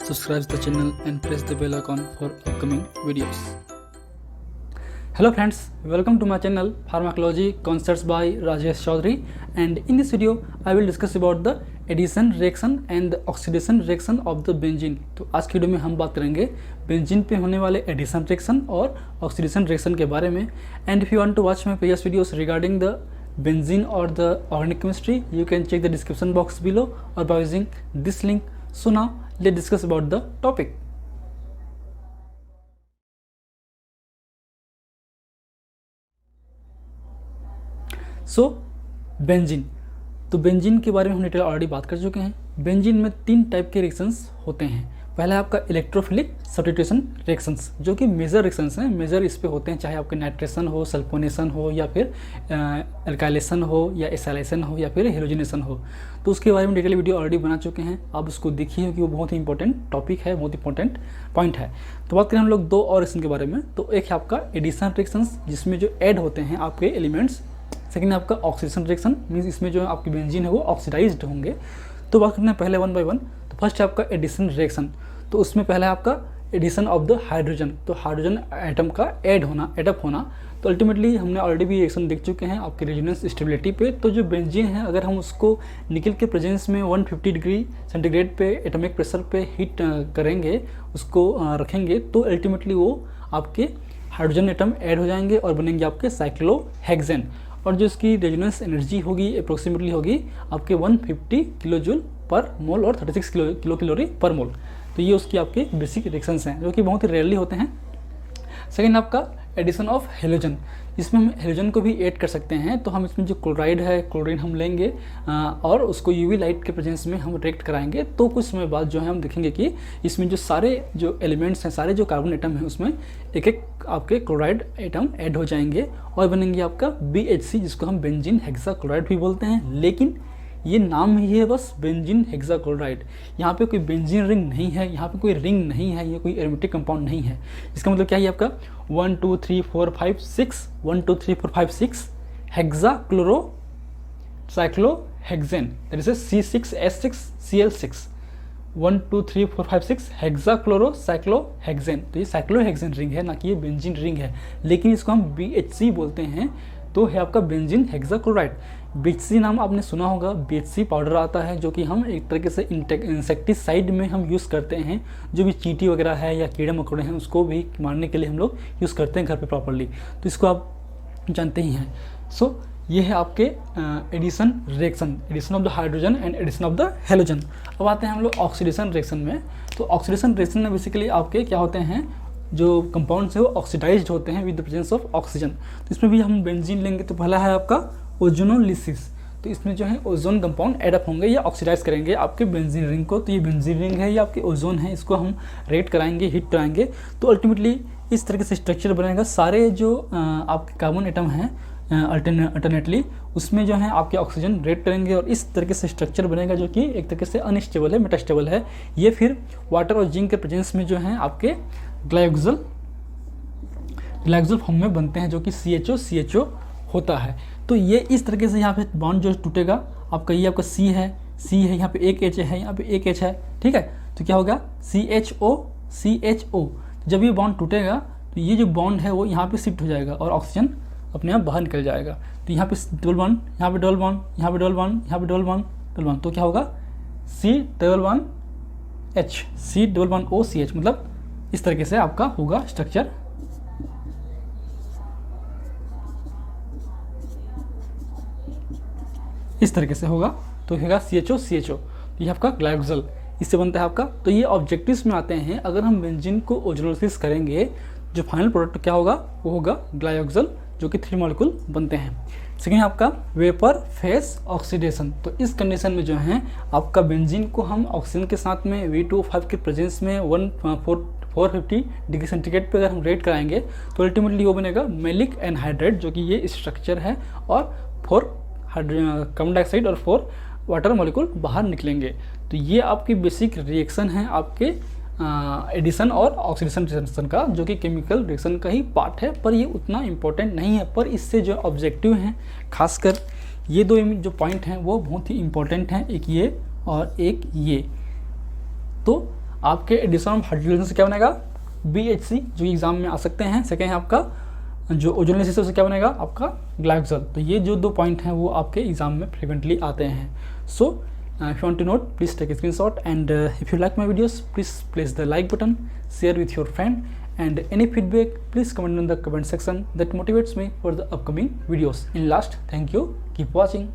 subscribe the channel and press the bell icon for upcoming videos. Hello friends, welcome to my channel Pharmacology Concepts by Rajesh Chaudhary, and in this video I will discuss about the addition reaction and the oxidation reaction of the benzene। तो आज की video में हम बात करेंगे benzene पे होने वाले एडिशन रिएक्शन और ऑक्सीडेशन रिएक्शन के बारे में। And if you want to watch my previous videos regarding the benzene or the organic chemistry, you can check the description box below or by using this link. So now let's discuss about the topic. So benzene, तो benzene के बारे में हम detail already बात कर चुके हैं। Benzene में तीन टाइप के रिएक्शंस होते हैं। पहला है आपका इलेक्ट्रोफिलिक सब्स्टिट्यूशन रिएक्शंस, जो कि मेजर रिएक्शंस हैं। मेजर इस पे होते हैं, चाहे आपके नाइट्रेशन हो, सल्फोनेशन हो, या फिर एल्काइलेशन हो, या एसाइलेशन हो, या फिर हेलोजिनेशन हो। तो उसके बारे में डिटेल वीडियो ऑलरेडी बना चुके हैं, आप उसको देखिए कि वो बहुत ही इंपॉर्टेंट टॉपिक है, बहुत इंपॉर्टेंट पॉइंट है। तो बात करें हम लोग दो और रिएक्शन के बारे में। तो एक है आपका एडिशन रिएक्शंस, जिसमें जो ऐड होते हैं आपके एलिमेंट्स। सेकेंड है आपका ऑक्सीडेशन रिएक्शन, मीन्स इसमें जो आपके बेंजीन है वो ऑक्सीडाइज्ड होंगे। तो बात करते हैं पहले वन बाय वन। तो फर्स्ट है आपका एडिशन रिएक्शन। तो उसमें पहला है आपका एडिशन ऑफ द हाइड्रोजन। तो हाइड्रोजन एटम का ऐड होना, एडअप होना। तो अल्टीमेटली हमने ऑलरेडी भी रिएक्शन देख चुके हैं आपके रेजोनेंस स्टेबिलिटी पे। तो जो बेंजीन है, अगर हम उसको निकल के प्रेजेंस में 150 डिग्री सेंटीग्रेड पे एटॉमिक प्रेशर पे हीट करेंगे, उसको रखेंगे, तो अल्टीमेटली वो आपके हाइड्रोजन एटम ऐड हो जाएंगे और बनेंगे आपके साइक्लोहेक्सेन। और जो इसकी रेजोनेंस एनर्जी होगी अप्रोक्सीमेटली होगी आपके 150 किलो जूल पर मोल और 36 किलो कैलोरी पर मोल। तो ये उसकी आपके बेसिक रिएक्शंस हैं, जो कि बहुत ही रेयरली होते हैं। सेकेंड आपका एडिशन ऑफ हेलोजन। इसमें हम हेलोजन को भी ऐड कर सकते हैं। तो हम इसमें जो क्लोराइड है, क्लोरीन हम लेंगे और उसको यूवी लाइट के प्रेजेंस में हम रिएक्ट कराएंगे। तो कुछ समय बाद जो है हम देखेंगे कि इसमें जो सारे जो एलिमेंट्स हैं, सारे जो कार्बन एटम हैं, उसमें एक एक आपके क्लोराइड एटम ऐड हो जाएंगे और बनेंगे आपका BHC, जिसको हम बेंजीन हेक्साक्लोराइड भी बोलते हैं। लेकिन ये नाम ही है बस बेंजीन हेक्साक्लोराइड। यहाँ पे कोई बेंजीन रिंग नहीं है, यहाँ पे कोई रिंग नहीं है, ये कोई एरोमेटिक कंपाउंड नहीं है। इसका मतलब क्या है आपका 1 2 3 4 5 6 1 2 3 4 5 6 hexachloro cyclohexane, that is C6H6Cl6। 1 2 3 4 5 6 hexachloro cyclohexane. तो ये साइक्लोहेक्सेन रिंग है, ना कि ये बेंजीन रिंग है। लेकिन इसको हम BHC बोलते हैं। तो है आपका बेंजीन हेक्साक्लोराइड। BHC नाम आपने सुना होगा। BHC पाउडर आता है, जो कि हम एक तरीके से इंसेक्टिसाइड में हम यूज़ करते हैं। जो भी चींटी वगैरह है या कीड़े मकोड़े हैं, उसको भी मारने के लिए हम लोग यूज़ करते हैं घर पे प्रॉपरली। तो इसको आप जानते ही हैं। सो ये है आपके addition reaction, addition of the hydrogen and addition of the halogen. अब आते हैं हम लोग ऑक्सीडेशन रिएक्शन में। तो ऑक्सीडेशन रिएक्शन में बेसिकली आपके क्या होते हैं, जो कंपाउंड्स है वो ऑक्सीडाइज्ड होते हैं with the presence of oxygen. तो इसमें भी हम बेंजीन लेंगे। तो पहला है आपका ओजोनोलिसिस। तो इसमें जो है ओजोन कंपाउंड एडअप होंगे या ऑक्सीडाइज करेंगे आपके बेंजीन रिंग को। तो ये बेंजीन रिंग है, ये आपके ओजोन है, इसको हम रेट कराएंगे, हीट कराएंगे। तो अल्टीमेटली इस तरीके से स्ट्रक्चर बनेगा। सारे जो आपके कार्बन एटम हैं अल्टरनेटली, उसमें जो है आपके ऑक्सीजन रेट करेंगे और इस तरीके से स्ट्रक्चर बनेगा, जो कि एक तरीके से अनस्टेबल है, मेटास्टेबल है। ये फिर वाटर और जिंक के प्रेजेंस में जो है आपके ग्लाइकोजल फॉर्म में बनते हैं, जो कि CHO होता है। तो ये इस तरीके से यहाँ पे बॉन्ड जो टूटेगा आपका, ये आपका C है, यहाँ पे एक H है, यहाँ पे एक H है, ठीक है। तो क्या होगा CHO। जब ये बॉन्ड टूटेगा तो ये जो बॉन्ड है वो यहाँ पे शिफ्ट हो जाएगा और ऑक्सीजन अपने आप बाहर निकल जाएगा। तो यहाँ पे डबल बॉन्ड, यहाँ पे डबल बॉन्ड, यहाँ पे डबल बॉन्ड, यहाँ पे डबल बॉन्ड, डबल बॉन्ड। तो क्या होगा C11OCH, मतलब इस तरीके से आपका होगा स्ट्रक्चर। इस तरीके से होगा तो होगा CHO। तो ये आपका ग्लाइकोजल, इससे बनता है आपका। तो ये ऑब्जेक्टिव्स में आते हैं। अगर हम बेंजीन को ओजोनोलिसिस करेंगे, जो फाइनल प्रोडक्ट क्या होगा वो होगा ग्लाइकोजल, जो कि 3 मॉलिक्यूल बनते हैं। सेकेंड आपका वेपर फेस ऑक्सीडेशन। तो इस कंडीशन में जो है आपका बेंजीन को हम ऑक्सीजन के साथ में V2O5 के प्रेजेंस में 450 डिग्री सेंटीग्रेड पे अगर हम रेट कराएंगे, तो अल्टीमेटली वो बनेगा मैलिक एनहाइड्रेट, जो कि ये स्ट्रक्चर है। और 4 कार्बन डाइऑक्साइड और 4 वाटर मॉलिक्यूल बाहर निकलेंगे। तो ये आपकी बेसिक रिएक्शन है आपके एडिशन और ऑक्सीडेशन रिएक्शन का, जो कि केमिकल रिएक्शन का ही पार्ट है, पर ये उतना इम्पोर्टेंट नहीं है। पर इससे जो ऑब्जेक्टिव हैं, खासकर ये दो जो पॉइंट हैं वो बहुत ही इम्पोर्टेंट हैं, एक ये और एक ये। तो आपके एडिशन ऑफ हाइड्रोजन से क्या बनेगा BHC, जो एग्जाम में आ सकते हैं। सेकेंड है आपका जो ओजोन से क्या बनेगा आपका ग्लाइकोजल। तो ये जो 2 पॉइंट हैं वो आपके एग्जाम में फ्रिक्वेंटली आते हैं। सो if you want to note, please take a screenshot, and if you like my videos, please press the like button, share with your friend, and any feedback please comment in the comment section. That motivates me for the upcoming videos. In last, thank you, keep watching.